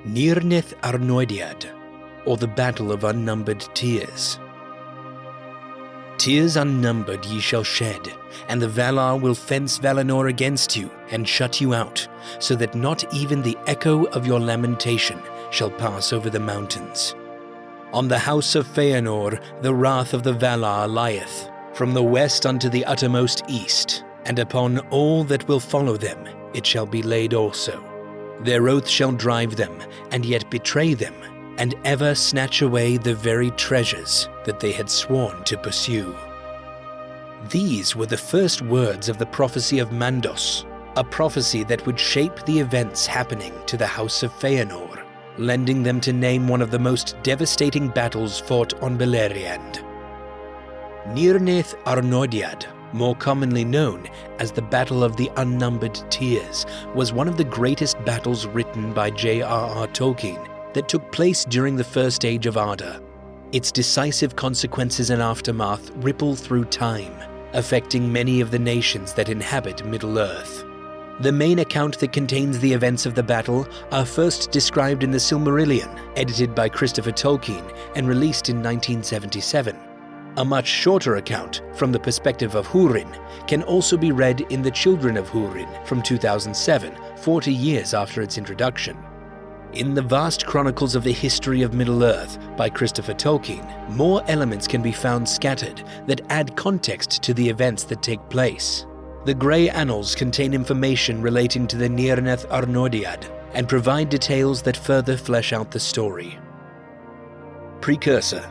Nirnaeth Arnoediad, or the Battle of Unnumbered Tears. Tears unnumbered ye shall shed, and the Valar will fence Valinor against you, and shut you out, so that not even the echo of your lamentation shall pass over the mountains. On the house of Feanor the wrath of the Valar lieth, from the west unto the uttermost east, and upon all that will follow them it shall be laid also. Their oath shall drive them, and yet betray them, and ever snatch away the very treasures that they had sworn to pursue. These were the first words of the prophecy of Mandos, a prophecy that would shape the events happening to the House of Feanor, lending them to name one of the most devastating battles fought on Beleriand. Nirnaeth Arnoediad, more commonly known as the Battle of the Unnumbered Tears, was one of the greatest battles written by JRR Tolkien that took place during the First Age of Arda. Its decisive consequences and aftermath ripple through time, affecting many of the nations that inhabit Middle-earth. The main account that contains the events of the battle are first described in the Silmarillion, edited by Christopher Tolkien and released in 1977. A much shorter account, from the perspective of Hurin, can also be read in The Children of Hurin from 2007, 40 years after its introduction. In the vast chronicles of the history of Middle-earth by Christopher Tolkien, more elements can be found scattered that add context to the events that take place. The Grey Annals contain information relating to the Nirnaeth Arnoediad and provide details that further flesh out the story. Precursor.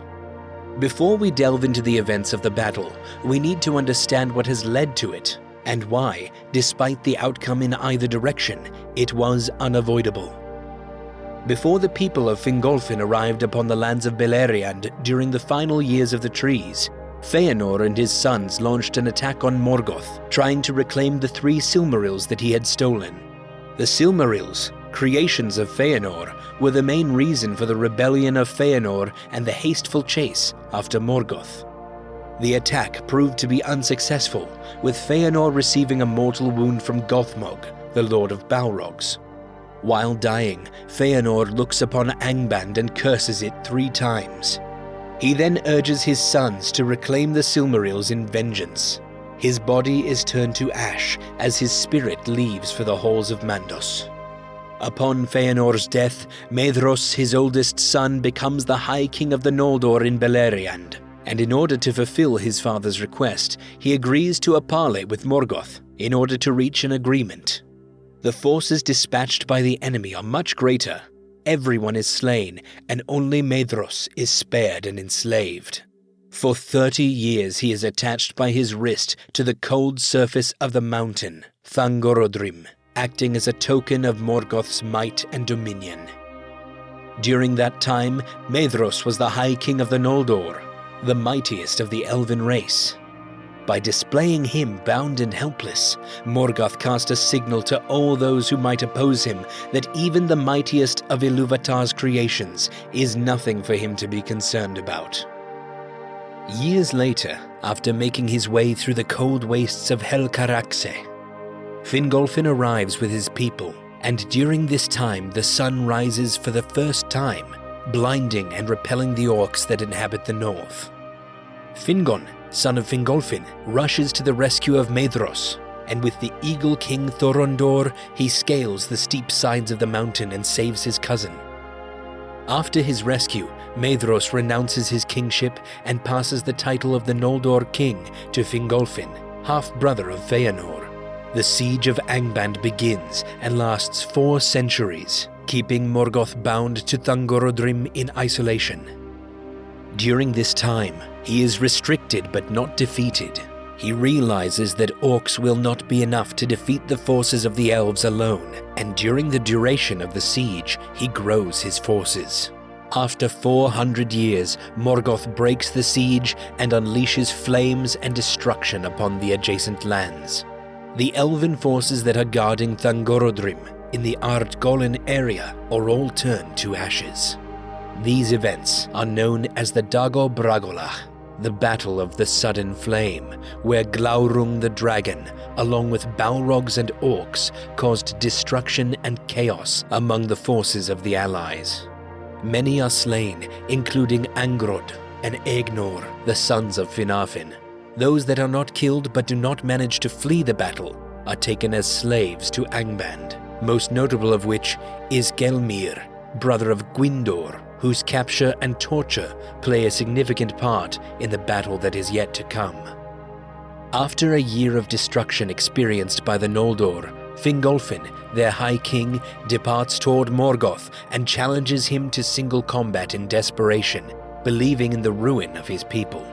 Before we delve into the events of the battle, we need to understand what has led to it, and why, despite the outcome in either direction, it was unavoidable. Before the people of Fingolfin arrived upon the lands of Beleriand during the final years of the trees, Feanor and his sons launched an attack on Morgoth, trying to reclaim the 3 Silmarils that he had stolen. The Silmarils, creations of Feanor, were the main reason for the rebellion of Feanor and the hasteful chase after Morgoth. The attack proved to be unsuccessful, with Feanor receiving a mortal wound from Gothmog, the Lord of Balrogs. While dying, Feanor looks upon Angband and curses it 3 times. He then urges his sons to reclaim the Silmarils in vengeance. His body is turned to ash as his spirit leaves for the halls of Mandos. Upon Feanor's death, Maedhros, his oldest son, becomes the High King of the Noldor in Beleriand, and in order to fulfill his father's request, he agrees to a parley with Morgoth in order to reach an agreement. The forces dispatched by the enemy are much greater. Everyone is slain, and only Maedhros is spared and enslaved. For 30 years he is attached by his wrist to the cold surface of the mountain, Thangorodrim, acting as a token of Morgoth's might and dominion. During that time, Maedhros was the High King of the Noldor, the mightiest of the elven race. By displaying him bound and helpless, Morgoth cast a signal to all those who might oppose him that even the mightiest of Ilúvatar's creations is nothing for him to be concerned about. Years later, after making his way through the cold wastes of Helcaraxe, Fingolfin arrives with his people, and during this time the sun rises for the first time, blinding and repelling the orcs that inhabit the north. Fingon, son of Fingolfin, rushes to the rescue of Maedhros, and with the Eagle King Thorondor, he scales the steep sides of the mountain and saves his cousin. After his rescue, Maedhros renounces his kingship and passes the title of the Noldor King to Fingolfin, half-brother of Feanor. The siege of Angband begins and lasts 4 centuries, keeping Morgoth bound to Thangorodrim in isolation. During this time, he is restricted but not defeated. He realizes that orcs will not be enough to defeat the forces of the elves alone, and during the duration of the siege, he grows his forces. After 400 years, Morgoth breaks the siege and unleashes flames and destruction upon the adjacent lands. The elven forces that are guarding Thangorodrim in the Ardgolan area are all turned to ashes. These events are known as the Dagor Bragolach, The Battle of the Sudden Flame, where Glaurung the dragon, along with Balrogs and Orcs, caused destruction and chaos among the forces of the Allies. Many are slain, including Angrod and Egnor, the sons of Finarfin. Those that are not killed but do not manage to flee the battle are taken as slaves to Angband, most notable of which is Gelmir, brother of Gwyndor, whose capture and torture play a significant part in the battle that is yet to come. After a year of destruction experienced by the Noldor, Fingolfin, their High King, departs toward Morgoth and challenges him to single combat in desperation, believing in the ruin of his people.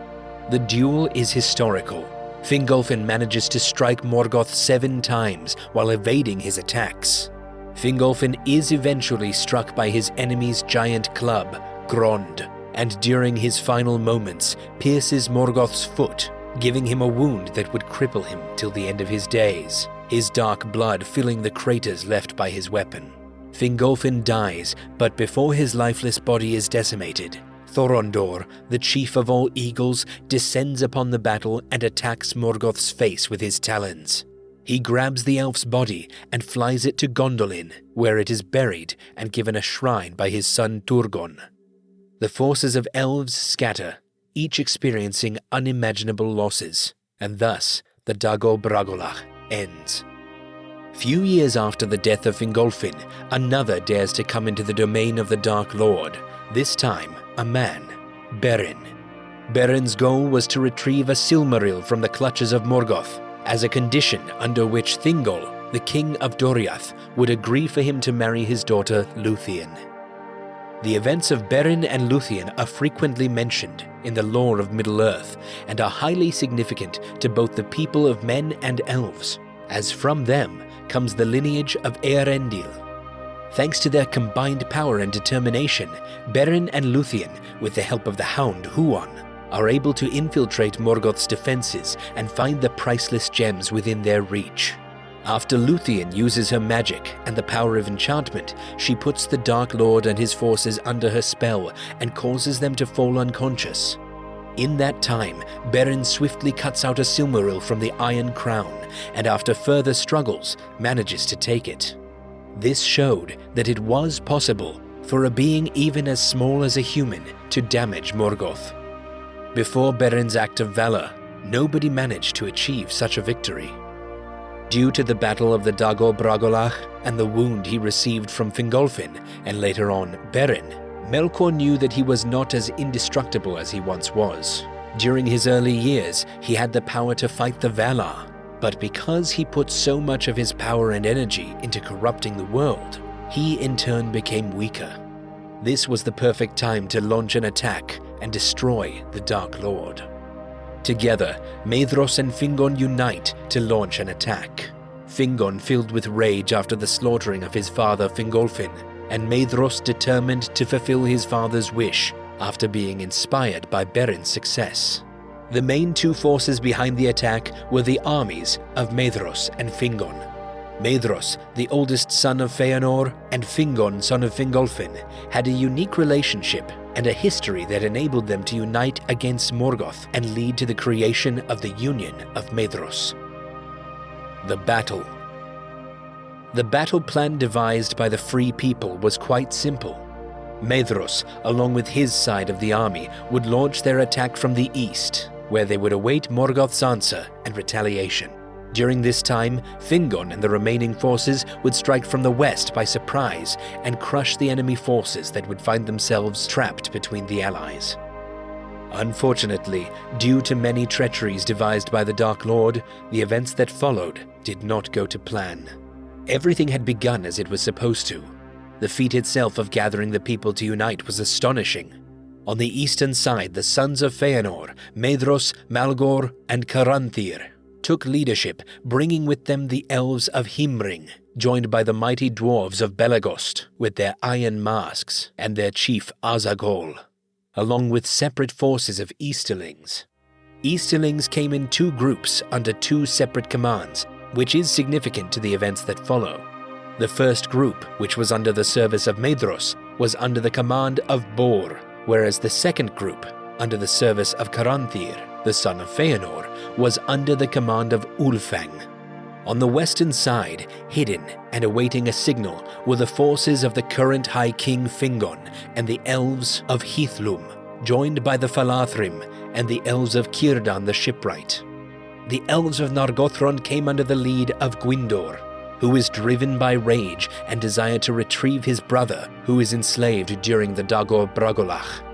The duel is historical. Fingolfin manages to strike Morgoth 7 times while evading his attacks. Fingolfin is eventually struck by his enemy's giant club, Grond, and during his final moments pierces Morgoth's foot, giving him a wound that would cripple him till the end of his days, his dark blood filling the craters left by his weapon. Fingolfin dies, but before his lifeless body is decimated, Thorondor, the chief of all eagles, descends upon the battle and attacks Morgoth's face with his talons. He grabs the elf's body and flies it to Gondolin, where it is buried and given a shrine by his son Turgon. The forces of elves scatter, each experiencing unimaginable losses, and thus the Dagor Bragolach ends. Few years after the death of Fingolfin, another dares to come into the domain of the Dark Lord, this time a man, Beren. Beren's goal was to retrieve a Silmaril from the clutches of Morgoth, as a condition under which Thingol, the king of Doriath, would agree for him to marry his daughter Luthien. The events of Beren and Luthien are frequently mentioned in the lore of Middle-earth and are highly significant to both the people of men and elves, as from them comes the lineage of Eärendil. Thanks to their combined power and determination, Beren and Luthien, with the help of the hound Huon, are able to infiltrate Morgoth's defenses and find the priceless gems within their reach. After Luthien uses her magic and the power of enchantment, she puts the Dark Lord and his forces under her spell and causes them to fall unconscious. In that time, Beren swiftly cuts out a Silmaril from the Iron Crown, and after further struggles, manages to take it. This showed that it was possible for a being even as small as a human to damage Morgoth. Before Beren's act of valor, nobody managed to achieve such a victory. Due to the Battle of the Dagor Bragolach and the wound he received from Fingolfin, and later on Beren, Melkor knew that he was not as indestructible as he once was. During his early years, he had the power to fight the Valar, but because he put so much of his power and energy into corrupting the world, he in turn became weaker. This was the perfect time to launch an attack and destroy the Dark Lord. Together, Maedhros and Fingon unite to launch an attack. Fingon filled with rage after the slaughtering of his father Fingolfin, and Maedhros determined to fulfill his father's wish after being inspired by Beren's success. The main two forces behind the attack were the armies of Maedhros and Fingon. Maedhros, the oldest son of Feanor, and Fingon, son of Fingolfin, had a unique relationship and a history that enabled them to unite against Morgoth and lead to the creation of the Union of Maedhros. The battle. The battle plan devised by the Free People was quite simple. Maedhros, along with his side of the army, would launch their attack from the east, where they would await Morgoth's answer and retaliation. During this time, Fingon and the remaining forces would strike from the west by surprise and crush the enemy forces that would find themselves trapped between the allies. Unfortunately, due to many treacheries devised by the Dark Lord, the events that followed did not go to plan. Everything had begun as it was supposed to. The feat itself of gathering the people to unite was astonishing. On the eastern side, the sons of Feanor, Maedhros, Malgor, and Caranthir, took leadership, bringing with them the elves of Himring, joined by the mighty dwarves of Belagost with their iron masks and their chief Azagol, along with separate forces of Easterlings. Easterlings came in 2 groups under 2 separate commands, which is significant to the events that follow. The first group, which was under the service of Maedhros, was under the command of Bor, whereas the second group, under the service of Caranthir, the son of Feanor, was under the command of Ulfang. On the western side, hidden and awaiting a signal, were the forces of the current High King Fingon and the elves of Heathlum, joined by the Falathrim and the elves of Círdan the Shipwright. The elves of Nargothrond came under the lead of Gwyndor, who is driven by rage and desire to retrieve his brother, who is enslaved during the Dagor Bragolach.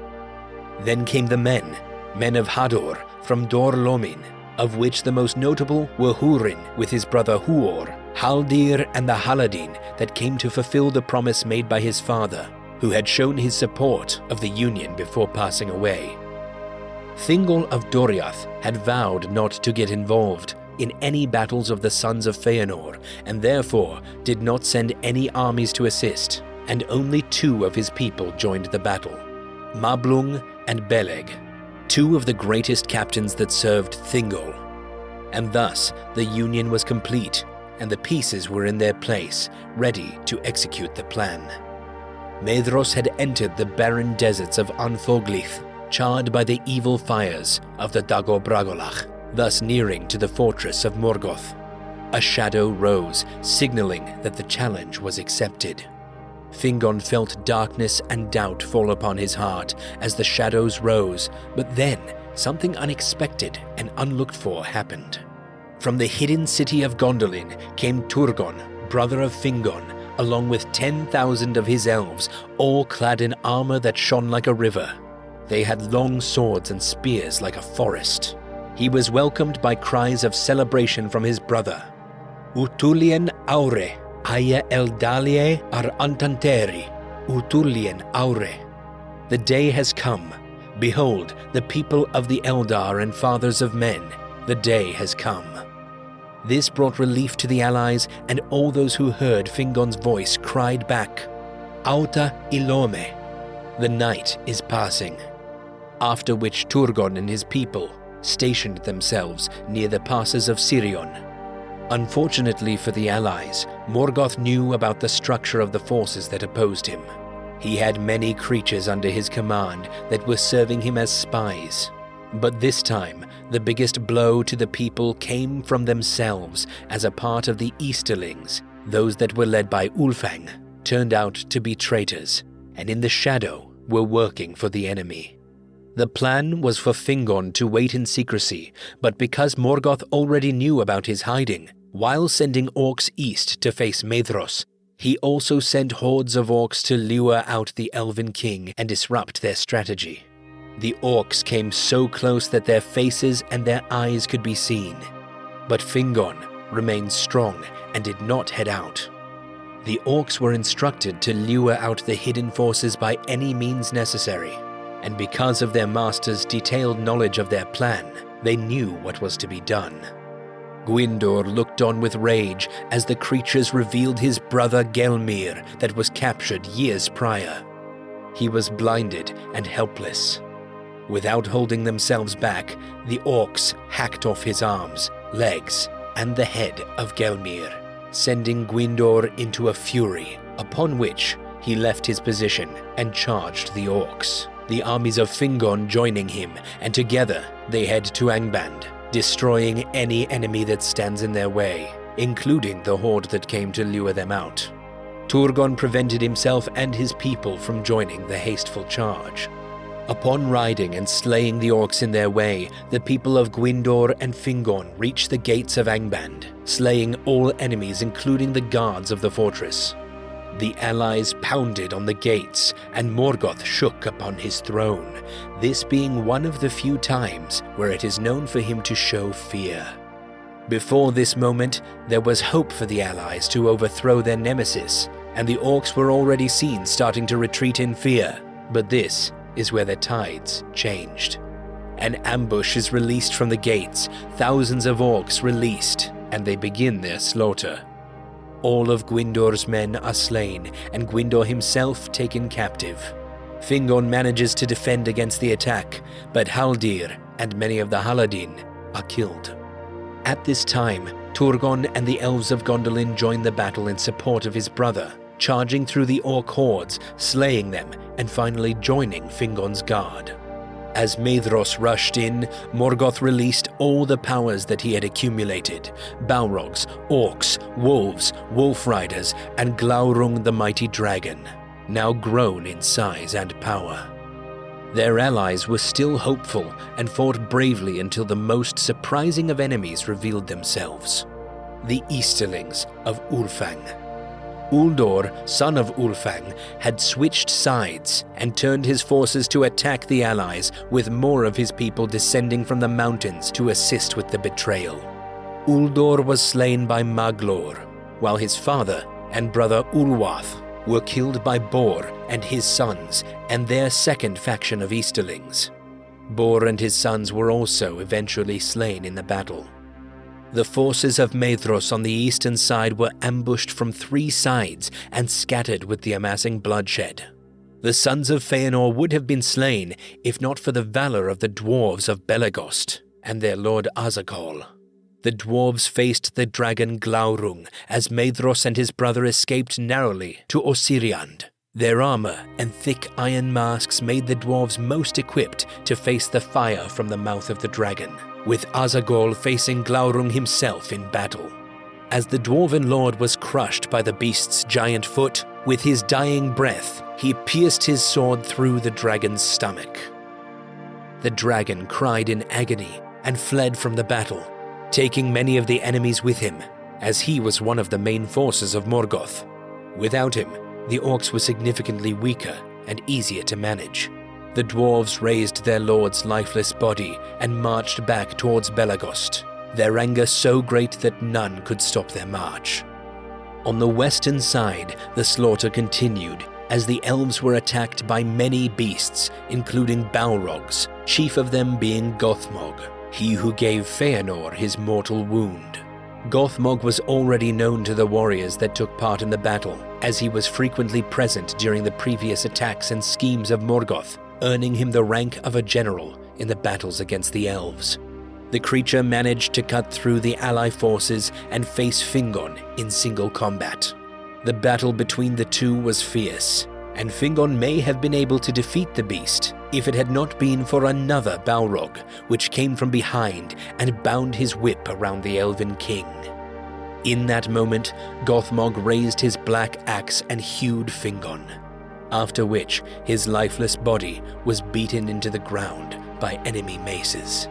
Then came the men of Hador from Dor Lomin, of which the most notable were Hurin with his brother Huor, Haldir and the Haladin that came to fulfill the promise made by his father, who had shown his support of the Union before passing away. Thingol of Doriath had vowed not to get involved in any battles of the sons of Feanor, and therefore did not send any armies to assist, and only 2 of his people joined the battle, Mablung and Beleg, 2 of the greatest captains that served Thingol. And thus the union was complete, and the pieces were in their place, ready to execute the plan. Maedhros had entered the barren deserts of Anfoglith, charred by the evil fires of the Dagor Bragolach, thus nearing to the fortress of Morgoth. A shadow rose, signaling that the challenge was accepted. Fingon felt darkness and doubt fall upon his heart as the shadows rose, but then something unexpected and unlooked for happened. From the hidden city of Gondolin came Turgon, brother of Fingon, along with 10,000 of his elves, all clad in armor that shone like a river. They had long swords and spears like a forest. He was welcomed by cries of celebration from his brother. Utulien aure, aya eldalie ar antanteri, utulien aure. The day has come. Behold, the people of the Eldar and fathers of men. The day has come. This brought relief to the allies, and all those who heard Fingon's voice cried back, Auta ilome. The night is passing. After which Turgon and his people stationed themselves near the passes of Sirion. Unfortunately for the allies, Morgoth knew about the structure of the forces that opposed him. He had many creatures under his command that were serving him as spies. But this time, the biggest blow to the people came from themselves, as a part of the Easterlings, those that were led by Ulfang, turned out to be traitors, and in the shadow were working for the enemy. The plan was for Fingon to wait in secrecy, but because Morgoth already knew about his hiding, while sending orcs east to face Maedhros, he also sent hordes of orcs to lure out the Elven King and disrupt their strategy. The orcs came so close that their faces and their eyes could be seen, but Fingon remained strong and did not head out. The orcs were instructed to lure out the hidden forces by any means necessary, and because of their master's detailed knowledge of their plan, they knew what was to be done. Gwyndor looked on with rage as the creatures revealed his brother Gelmir that was captured years prior. He was blinded and helpless. Without holding themselves back, the orcs hacked off his arms, legs, and the head of Gelmir, sending Gwyndor into a fury, upon which he left his position and charged the orcs, the armies of Fingon joining him, and together they head to Angband, destroying any enemy that stands in their way, including the horde that came to lure them out. Turgon prevented himself and his people from joining the hasteful charge. Upon riding and slaying the orcs in their way, the people of Gwyndor and Fingon reached the gates of Angband, slaying all enemies including the guards of the fortress. The allies pounded on the gates, and Morgoth shook upon his throne, this being one of the few times where it is known for him to show fear. Before this moment, there was hope for the allies to overthrow their nemesis, and the orcs were already seen starting to retreat in fear, but this is where the tides changed. An ambush is released from the gates, thousands of orcs released, and they begin their slaughter. All of Gwyndor's men are slain, and Gwyndor himself taken captive. Fingon manages to defend against the attack, but Haldir and many of the Haladin are killed. At this time, Turgon and the elves of Gondolin join the battle in support of his brother, charging through the orc hordes, slaying them, and finally joining Fingon's guard. As Maedhros rushed in, Morgoth released all the powers that he had accumulated: Balrogs, Orcs, Wolves, Wolf Riders, and Glaurung the mighty dragon, now grown in size and power. Their allies were still hopeful and fought bravely until the most surprising of enemies revealed themselves: the Easterlings of Ulfang. Uldor, son of Ulfang, had switched sides and turned his forces to attack the allies, with more of his people descending from the mountains to assist with the betrayal. Uldor was slain by Maglor, while his father and brother Ulwath were killed by Bor and his sons and their second faction of Easterlings. Bor and his sons were also eventually slain in the battle. The forces of Maedhros on the eastern side were ambushed from 3 sides and scattered with the amassing bloodshed. The sons of Feanor would have been slain if not for the valor of the dwarves of Belegost and their lord Azakol. The dwarves faced the dragon Glaurung as Maedhros and his brother escaped narrowly to Osiriand. Their armor and thick iron masks made the dwarves most equipped to face the fire from the mouth of the dragon, with Azagol facing Glaurung himself in battle. As the dwarven lord was crushed by the beast's giant foot, with his dying breath, he pierced his sword through the dragon's stomach. The dragon cried in agony and fled from the battle, taking many of the enemies with him, as he was one of the main forces of Morgoth. Without him, the orcs were significantly weaker and easier to manage. The dwarves raised their lord's lifeless body and marched back towards Belegost, their anger so great that none could stop their march. On the western side, the slaughter continued as the elves were attacked by many beasts, including Balrogs, chief of them being Gothmog, he who gave Feanor his mortal wound. Gothmog was already known to the warriors that took part in the battle, as he was frequently present during the previous attacks and schemes of Morgoth, earning him the rank of a general in the battles against the elves. The creature managed to cut through the ally forces and face Fingon in single combat. The battle between the two was fierce, and Fingon may have been able to defeat the beast if it had not been for another Balrog, which came from behind and bound his whip around the elven king. In that moment, Gothmog raised his black axe and hewed Fingon, after which his lifeless body was beaten into the ground by enemy maces.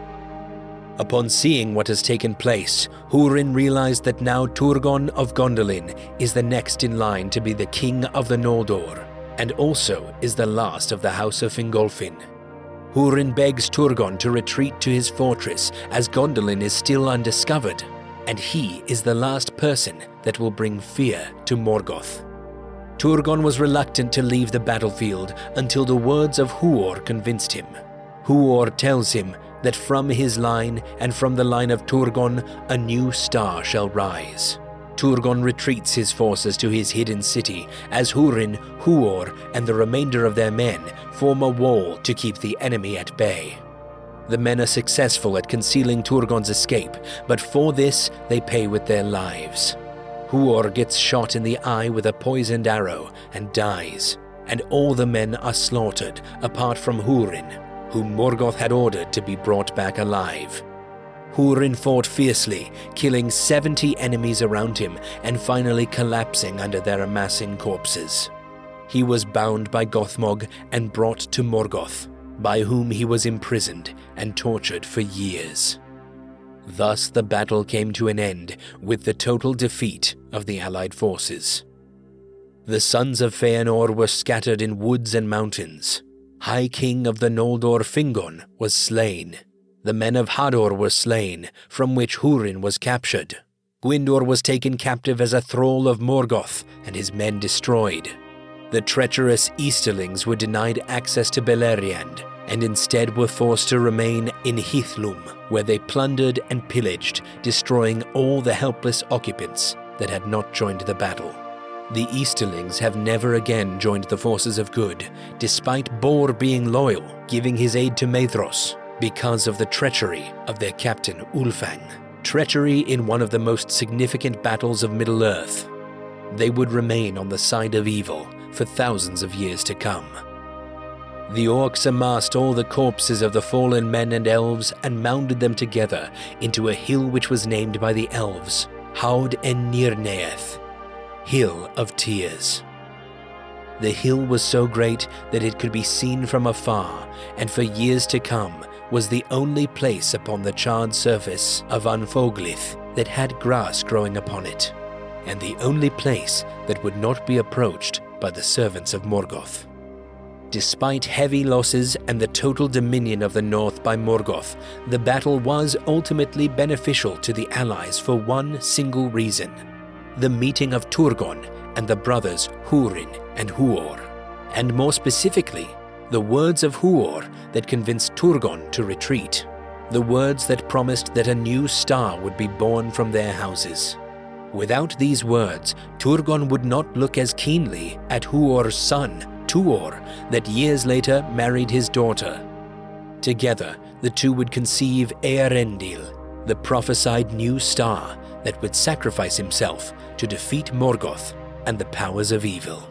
Upon seeing what has taken place, Hurin realized that now Turgon of Gondolin is the next in line to be the king of the Noldor, and also is the last of the House of Fingolfin. Hurin begs Turgon to retreat to his fortress as Gondolin is still undiscovered, and he is the last person that will bring fear to Morgoth. Turgon was reluctant to leave the battlefield until the words of Huor convinced him. Huor tells him that from his line and from the line of Turgon, a new star shall rise. Turgon retreats his forces to his hidden city as Hurin, Huor, and the remainder of their men form a wall to keep the enemy at bay. The men are successful at concealing Turgon's escape, but for this they pay with their lives. Huor gets shot in the eye with a poisoned arrow and dies, and all the men are slaughtered apart from Hurin, whom Morgoth had ordered to be brought back alive. Hurin fought fiercely, killing 70 enemies around him and finally collapsing under their amassing corpses. He was bound by Gothmog and brought to Morgoth, by whom he was imprisoned and tortured for years. Thus the battle came to an end with the total defeat of the allied forces. The sons of Feanor were scattered in woods and mountains. High King of the Noldor Fingon was slain. The men of Hador were slain, from which Hurin was captured. Gwyndor was taken captive as a thrall of Morgoth and his men destroyed. The treacherous Easterlings were denied access to Beleriand and instead were forced to remain in Hithlum, where they plundered and pillaged, destroying all the helpless occupants that had not joined the battle. The Easterlings have never again joined the forces of good, despite Bor being loyal, giving his aid to Maedhros, because of the treachery of their captain Ulfang. Treachery in one of the most significant battles of Middle-earth. They would remain on the side of evil for thousands of years to come. The orcs amassed all the corpses of the fallen men and elves and mounded them together into a hill which was named by the elves Haud en Nirnaeth, Hill of Tears. The hill was so great that it could be seen from afar, and for years to come was the only place upon the charred surface of Anfoglith that had grass growing upon it, and the only place that would not be approached by the servants of Morgoth. Despite heavy losses and the total dominion of the north by Morgoth, the battle was ultimately beneficial to the allies for one single reason: the meeting of Turgon and the brothers Hurin and Huor, and more specifically, the words of Huor that convinced Turgon to retreat, the words that promised that a new star would be born from their houses. Without these words, Turgon would not look as keenly at Huor's son, Tuor, that years later married his daughter. Together, the two would conceive Eärendil, the prophesied new star that would sacrifice himself to defeat Morgoth and the powers of evil.